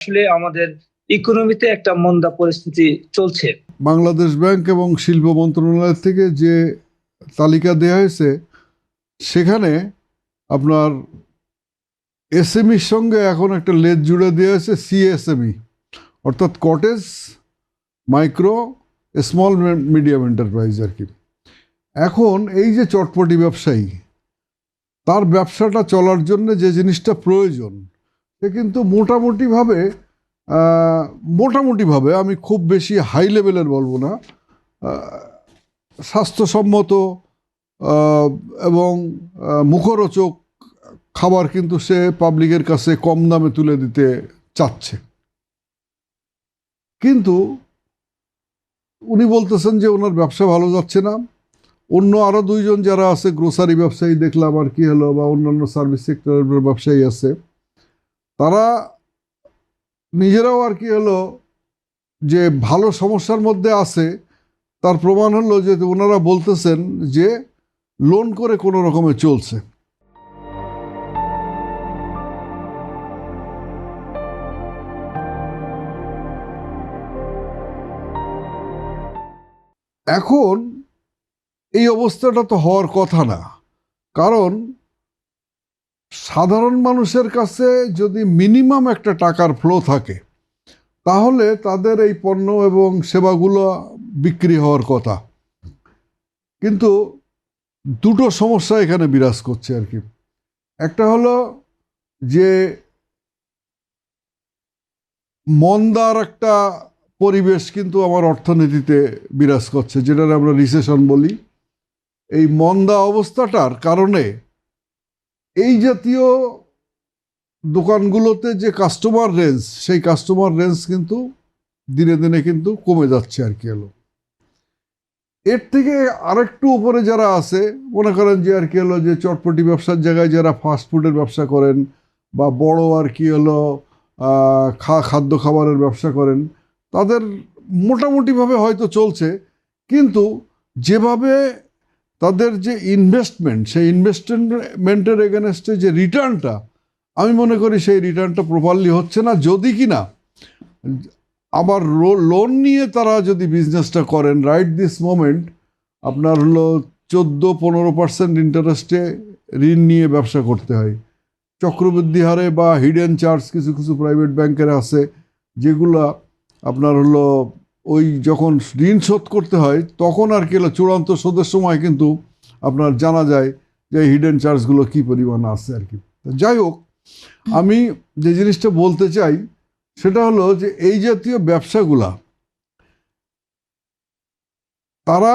আসলে আমাদের ইকোনমিতে একটা মন্দা পরিস্থিতি চলছে। বাংলাদেশ ব্যাংক এবং শিল্প মন্ত্রণালয় থেকে যে তালিকা দেওয়া হয়েছে সেখানে আপনার এসএমইর সঙ্গে এখন একটা লেজ জুড়ে দেওয়া হয়েছে সিএসএমই, অর্থাৎ cottage micro small medium enterprise আর কি। এখন এই যে চটপটি ব্যবসায়ী, তার ব্যবসাটা চলার জন্য যে জিনিসটা প্রয়োজন সে কিন্তু মোটামুটিভাবে আমি খুব বেশি হাই লেভেলের বলবো না, স্বাস্থ্যসম্মত এবং মুখরোচক খাবার কিন্তু সে পাবলিকের কাছে কম দামে তুলে দিতে চাচ্ছে। কিন্তু উনি বলতেছেন যে ওনার ব্যবসা ভালো যাচ্ছে না। অন্য আরও দুইজন যারা আছে গ্রোসারি ব্যবসায়ী দেখলাম আর কি হলো, বা অন্যান্য সার্ভিস সেক্টরের ব্যবসায়ী আছে, তারা নিজেরাও আর কি হলো যে ভালো সমস্যার মধ্যে আছে। তার প্রমাণ হলো যে ওনারা বলতেছেন যে লোন করে কোনো রকমে চলছে। এখন এই অবস্থাটা তো হওয়ার কথা না, কারণ সাধারণ মানুষের কাছে যদি মিনিমাম একটা টাকার ফ্লো থাকে তাহলে তাদের এই পণ্য এবং সেবাগুলো বিক্রি হওয়ার কথা। কিন্তু দুটো সমস্যা এখানে বিরাজ করছে আর কি। একটা হলো যে মন্দার একটা পরিবেশ কিন্তু আমার অর্থনীতিতে বিরাজ করছে, যেটা আমরা রিসেশন বলি। এই মন্দা অবস্থাটার কারণে এই জাতীয় দোকানগুলোতে যে কাস্টমার রেঞ্জ, সেই কাস্টমার রেঞ্জ কিন্তু দিনে দিনে কিন্তু কমে যাচ্ছে আর কি হলো। এর থেকে আরেকটু উপরে যারা আছে, মনে করেন যে আর কি হলো যে চটপটি ব্যবসার জায়গায় যারা ফাস্টফুডের ব্যবসা করেন বা বড় আর কি হলো খাদ্য খাবারের ব্যবসা করেন, তাদের মোটামুটিভাবে হয়তো চলছে, কিন্তু যেভাবে তাদের যে ইনভেস্টমেন্ট, সেই ইনভেস্টমেন্টের এগেনস্টে যে রিটার্নটা, আমি মনে করি সেই রিটার্নটা প্রপারলি হচ্ছে না। যদি কিনা আবার লোন নিয়ে তারা যদি বিজনেসটা করেন, রাইট দিস মোমেন্ট আপনার হলো 14-15% ইন্টারেস্টে ঋণ নিয়ে ব্যবসা করতে হয়, চক্রবৃদ্ধি হারে বা হিডেন চার্জ কিছু কিছু প্রাইভেট ব্যাংকের আছে, যেগুলো আপনার হলো ওই যখন ঋণ শোধ করতে হয় তখন আর কি হলো চূড়ান্ত শোধের সময় কিন্তু আপনার জানা যায় যে হিডেন চার্জগুলো কী পরিমাণ আছে আর কি। যাই হোক, আমি যে জিনিসটা বলতে চাই সেটা হলো যে এই জাতীয় ব্যবসাগুলা তারা,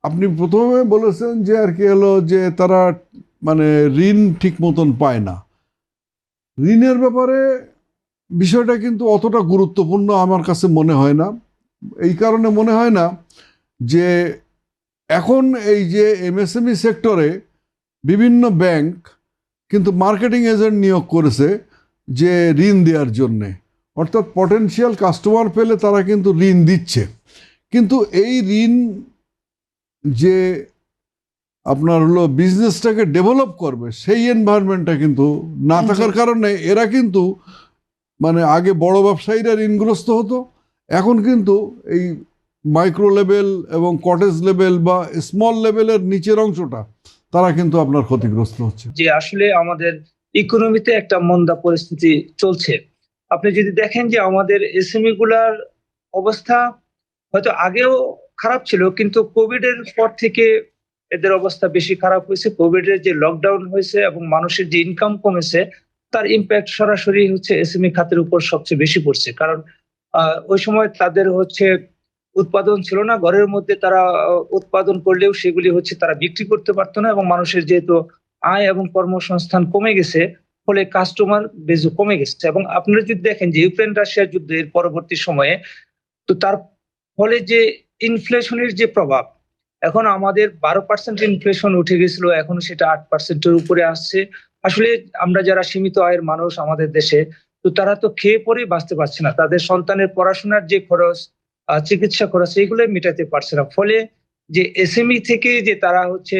আপনি প্রথমে বলেছেন যে আর কি হলো যে তারা মানে ঋণ ঠিক মতন পায় না। ঋণের ব্যাপারে বিষয়টা কিন্তু অতটা গুরুত্বপূর্ণ আমার কাছে মনে হয় না। এই কারণে মনে হয় না যে এখন এই যে এমএসএমই সেক্টরে বিভিন্ন ব্যাংক কিন্তু মার্কেটিং এজেন্ট নিয়োগ করেছে যে ঋণ দেওয়ার জন্যে, অর্থাৎ পটেনশিয়াল কাস্টমার পেলে তারা কিন্তু ঋণ দিচ্ছে। কিন্তু এই ঋণ যে আপনার হলো বিজনেসটাকে ডেভেলপ করবে সেই এনভায়রনমেন্টটা কিন্তু না থাকার কারণে এরা কিন্তু মানে আগে বড় ব্যবসায়ীরা ঋণগ্রস্ত হতো, এখন কিন্তু এই মাইক্রো লেভেল এবং কটেজ লেভেল বা স্মল লেভেলের নিচের অংশটা তারা কিন্তু আপনার ক্ষতিগ্রস্ত হচ্ছে। যে আসলে আমাদের ইকোনমিতে একটা মন্দা পরিস্থিতি চলছে। আপনি যদি দেখেন যে আমাদের এসএমই গুলার অবস্থা হয়তো আগেও খারাপ ছিল, কিন্তু কোভিড এর পর থেকে এদের অবস্থা বেশি খারাপ হয়েছে। কোভিড এর যে লকডাউন হয়েছে এবং মানুষের যে ইনকাম কমেছে, তার ইম্প্যাক্ট সরাসরি হচ্ছে এসএমই খাতের উপর সবচেয়ে বেশি পড়ছে। কারণ ওই সময় তাদের হচ্ছে উৎপাদন ছিল না, ঘরের মধ্যে তারা উৎপাদন করলেও সেগুলি হচ্ছে তারা বিক্রি করতে পারতো না, এবং মানুষের যেহেতু আয় এবং কর্মসংস্থান কমে গেছে, ফলে কাস্টমার বেজও কমে গেছে। এবং আপনারা যদি দেখেন যে ইউক্রেন রাশিয়া যুদ্ধের পরবর্তী সময়ে, তো তার ফলে যে ইনফ্লেশনের যে প্রভাব, এখন আমাদের 12% ইনফ্লেশন উঠে গেছিল, এখন সেটা 8%-এর উপরে আসছে। আসলে আমরা যারা সীমিত আয়ের মানুষ আমাদের দেশে, তো তারা তো খেয়ে পরে বাঁচতে পারছে না, তাদের সন্তানের পড়াশোনার যে খরচ, চিকিৎসা খরচ, এইগুলো মেটাতে পারছে না। ফলে যে এসএমই থেকে যে তারা হচ্ছে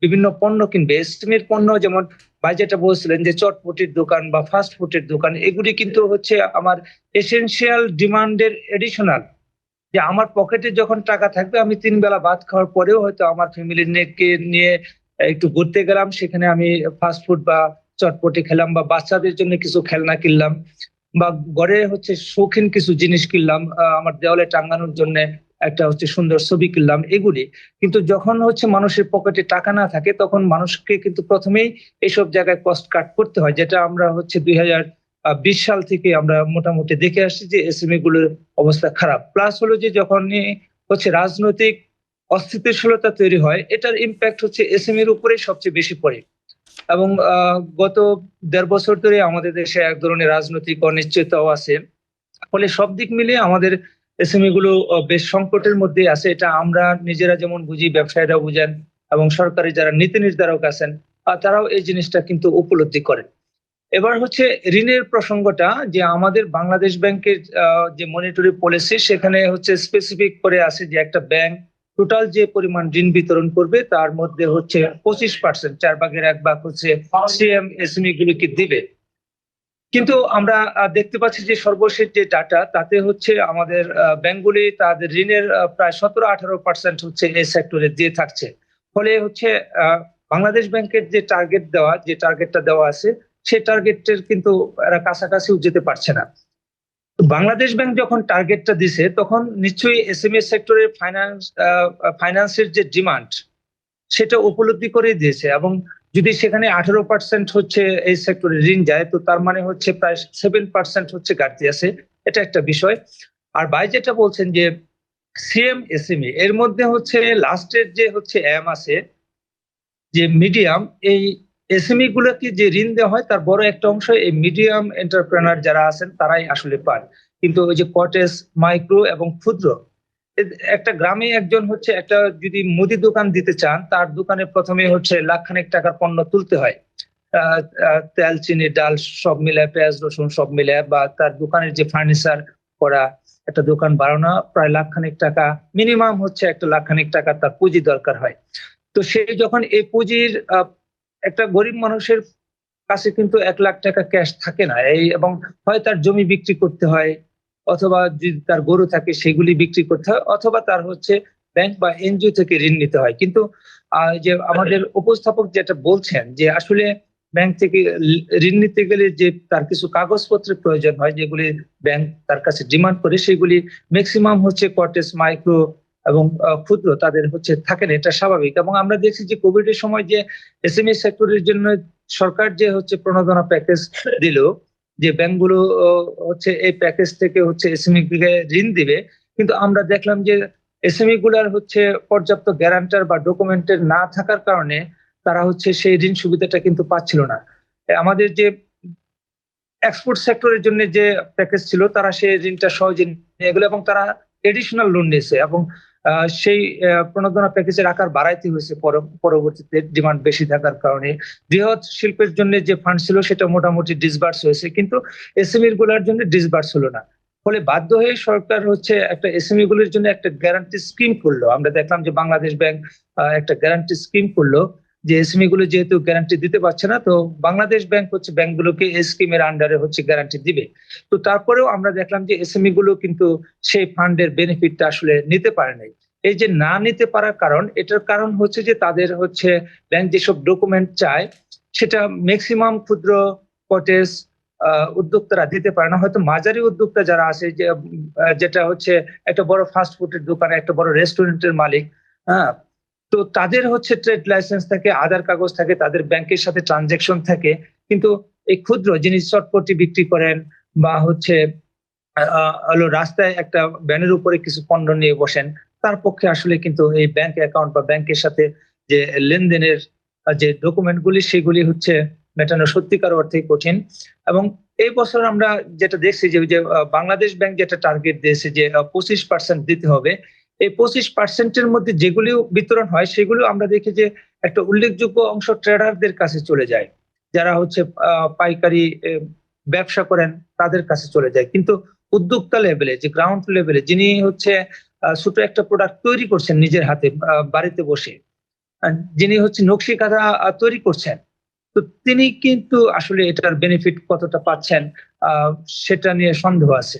বিভিন্ন পণ্য কিনবে, এসএমইর পণ্য যেমন ভাই যেটা বলছিলেন যে চটপটির দোকান বা ফাস্ট ফুডের দোকান, এগুলি কিন্তু হচ্ছে আমার এসেনশিয়াল ডিমান্ডের এডিশনাল, যে আমার পকেটে যখন টাকা থাকবে আমি 3 বেলা ভাত খাওয়ার পরেও হয়তো আমার ফ্যামিলির নিয়ে একটু ঘুরতে গেলাম, সেখানে আমি ফাস্ট ফুড বা চটপটি খেলাম, বা বাচ্চাদের জন্য কিছু খেলনা কিনলাম, বা ঘরে হচ্ছে শৌখিন কিছু জিনিস কিনলাম, আমার দেওয়ালে টাঙানোর জন্য একটা হচ্ছে সুন্দর ছবি কিনলাম, এগুলি। কিন্তু যখন হচ্ছে মানুষের পকেটে টাকা না থাকে, তখন মানুষকে কিন্তু প্রথমেই এইসব জায়গায় কস্ট কাট করতে হয়, যেটা আমরা হচ্ছে 2020 সাল থেকে আমরা মোটামুটি দেখে আসছি যে এসএমই গুলোর অবস্থা খারাপ। প্লাস হলো যে যখনই হচ্ছে রাজনৈতিক অস্থিতিশীলতা তৈরি হয়, এটার ইম্প্যাক্ট হচ্ছে এসএমই এর উপরেই সবচেয়ে বেশি পড়ে। এবং গত 1.5 বছর ধরে আমাদের দেশে এক ধরনের রাজনৈতিক অনিশ্চয়তাও আছে। ফলে সব দিক মিলিয়ে আমাদের এসএমই গুলো বেশ সংকটের মধ্যে আছে। এটা আমরা নিজেরা যেমন বুঝি, ব্যবসায়ীরা বুঝেন, এবং সরকারি যারা নীতি নির্ধারক আছেন তারাও এই জিনিসটা কিন্তু উপলব্ধি করেন। এবার হচ্ছে ঋণের প্রসঙ্গটা, যে আমাদের বাংলাদেশ ব্যাংকের যে মনিটরি পলিসি, সেখানে হচ্ছে স্পেসিফিক করে আছে যে একটা ব্যাংক টোটাল যে পরিমাণ ঋণ বিতরণ করবে তার মধ্যে হচ্ছে 25%, 4/1 হচ্ছে এসএমই গুলিকে দিবে। কিন্তু আমরা দেখতে পাচ্ছি যে সর্বশেষ যে ডাটা, তাতে হচ্ছে আমাদের ব্যাংকগুলি তাদের ঋণের প্রায় 17-18% হচ্ছে এই সেক্টরে দিয়ে থাকছে। ফলে হচ্ছে বাংলাদেশ ব্যাংকের যে টার্গেটটা দেওয়া আছে, সেই টার্গেটের কিন্তু এরা কাছাকাছিও যেতে পারছে না। তো বাংলাদেশ ব্যাংক যখন টার্গেটটা দিছে, তখন নিশ্চয়ই এসএমই সেক্টরের ফাইন্যান্সের যে ডিমান্ড, সেটা উপলব্ধি করে দিয়েছে। এবং যদি সেখানে 18% হচ্ছে এই সেক্টরে ঋণ যায়, তো তার মানে হচ্ছে প্রায় 7% হচ্ছে ঘাটতি আছে। এটা একটা বিষয়। আর ভাই যেটা বলছেন যে এসএমই এর মধ্যে হচ্ছে লাস্টের যে হচ্ছে এম আছে, যে মিডিয়াম, এই এসএমই গুলোকে যে ঋণ দেওয়া হয় তার বড় একটা অংশ এই মিডিয়াম এন্টারপ্রেনার যারা আছেন তারাই আসলে পান। কিন্তু ওই যে কটেজ, মাইক্রো এবং ক্ষুদ্র, একটা গ্রামে একজন হচ্ছে একটা যদি মুদি দোকান দিতে চান, তার দোকানে প্রথমে হচ্ছে লাখখানেক টাকার পণ্য তুলতে হয়। তেল, চিনি, ডাল সব মিলায়, পেঁয়াজ, রসুন সব মিলায়, বা তার দোকানের যে ফার্নিচার করা, একটা দোকান বাড়ানো প্রায় লাখখানেক টাকা, মিনিমাম হচ্ছে একটা লাখখানেক টাকা তার পুঁজি দরকার হয়। তো সে যখন এই পুঁজির একটা গরিব মানুষের কাছে কিন্তু 1 লাখ টাকা ক্যাশ থাকে না, এবং হয় তার জমি বিক্রি করতে হয়, অথবা যদি তার গরু থাকে সেগুলি বিক্রি করতে হয়, অথবা তার হচ্ছে ব্যাংক বা এনজিও থেকে ঋণ নিতে হয়। কিন্তু যে আমাদের উপস্থাপক যেটা বলছেন যে আসলে ব্যাংক থেকে ঋণ নিতে গেলে যে তার কিছু কাগজপত্রের প্রয়োজন হয়, যেগুলি ব্যাংক তার কাছে ডিমান্ড করে, সেগুলি ম্যাক্সিমাম হচ্ছে কটেজ, মাইক্রো এবং ক্ষুদ্র তাদের হচ্ছে থাকে না, এটা স্বাভাবিক। এবং আমরা দেখছি যে কোভিড এর সময় যে এসএমই সেক্টরের জন্য সরকার যে হচ্ছে প্রণোদনা প্যাকেজ দিল, যে ব্যাংকগুলো হচ্ছে এই প্যাকেজ থেকে হচ্ছে এসএমই কে ঋণ দিবে, কিন্তু আমরা দেখলাম যে এসএমই গুলার হচ্ছে পর্যাপ্ত গ্যারান্টার বা ডকুমেন্টের না থাকার কারণে তারা হচ্ছে সেই ঋণ সুবিধাটা কিন্তু পাচ্ছিল না। আমাদের যে এক্সপোর্ট সেক্টরের জন্য যে প্যাকেজ ছিল, তারা সেই ঋণটা সহজে নিয়ে গেল, এবং তারা এডিশনাল লোন নিয়েছে, এবং সেই প্রণোদনা প্যাকেজের আকার বাড়াইতে হয়েছে পরবর্তীতে ডিমান্ড বেশি থাকার কারণে। বৃহৎ শিল্পের জন্য যে ফান্ড ছিল সেটা মোটামুটি ডিসবার্স হয়েছে, কিন্তু এসএমই গুলোর জন্য ডিসবার্স হলো না। ফলে বাধ্য হয়ে সরকার হচ্ছে একটা এসএমই গুলোর জন্য একটা গ্যারান্টি স্কিম করলো। আমরা দেখলাম যে বাংলাদেশ ব্যাংক একটা গ্যারান্টি স্কিম করলো, যে এসএমই গুলো যেহেতু গ্যারান্টি দিতে পারছে না, তো বাংলাদেশ ব্যাংক হচ্ছে ব্যাংকগুলোকে এই স্কিমের আন্ডারে হচ্ছে গ্যারান্টি দিবে। তো তারপরেও আমরা দেখলাম যে এসএমই গুলো কিন্তু সেই ফান্ডের বেনিফিটটা আসলে নিতে পারে নাই। এই যে না নিতে পারার কারণ, এটার কারণ হচ্ছে যে তাদের হচ্ছে ব্যাংক যেসব ডকুমেন্ট চায় সেটা ম্যাক্সিমাম ক্ষুদ্র, কটেজ উদ্যোক্তারা দিতে পারে না। হয়তো মাঝারি উদ্যোক্তা যারা আছে, যে যেটা হচ্ছে একটা বড় ফাস্ট ফুডের দোকানে, একটা বড় রেস্টুরেন্টের মালিক, হ্যাঁ, তো তাদের হচ্ছে ট্রেড লাইসেন্স থাকে, আধার কাগজ থাকে, তাদের ব্যাংকের সাথে ট্রানজেকশন থাকে। কিন্তু এই ক্ষুদ্র যিনি চটপটি বিক্রি করেন, বা হচ্ছে হলো রাস্তায় একটা ব্যানের উপরে কিছু পণ্য নিয়ে বসেন, তার পক্ষে আসলে কিন্তু এই ব্যাংক অ্যাকাউন্ট বা ব্যাংকের সাথে যে লেনদেনের যে ডকুমেন্ট গুলি, সেগুলি হচ্ছে মেটানো সত্যিকার অর্থে কঠিন। এবং এই বছর আমরা যেটা দেখছি যে বাংলাদেশ ব্যাংক যেটা টার্গেট দিয়েছে যে 25% দিতে হবে, এই 25%-এর মধ্যে যেগুলি বিতরণ হয় সেগুলো আমরা দেখি যে একটা উল্লেখযোগ্য অংশ ট্রেডারদের কাছে চলে যায়, যারা হচ্ছে পাইকারি ব্যবসা করেন তাদের কাছে চলে যায়। কিন্তু উদ্যোক্তা লেভেলে, যে গ্রাউন্ড লেভেলে, যিনি হচ্ছে ছোট একটা প্রোডাক্ট তৈরি করছেন নিজের হাতে বাড়িতে বসে, যিনি হচ্ছে নকশি কাঁথা তৈরি করছেন, তো তিনি কিন্তু আসলে এটার বেনিফিট কতটা পাচ্ছেন সেটা নিয়ে সন্দেহ আছে।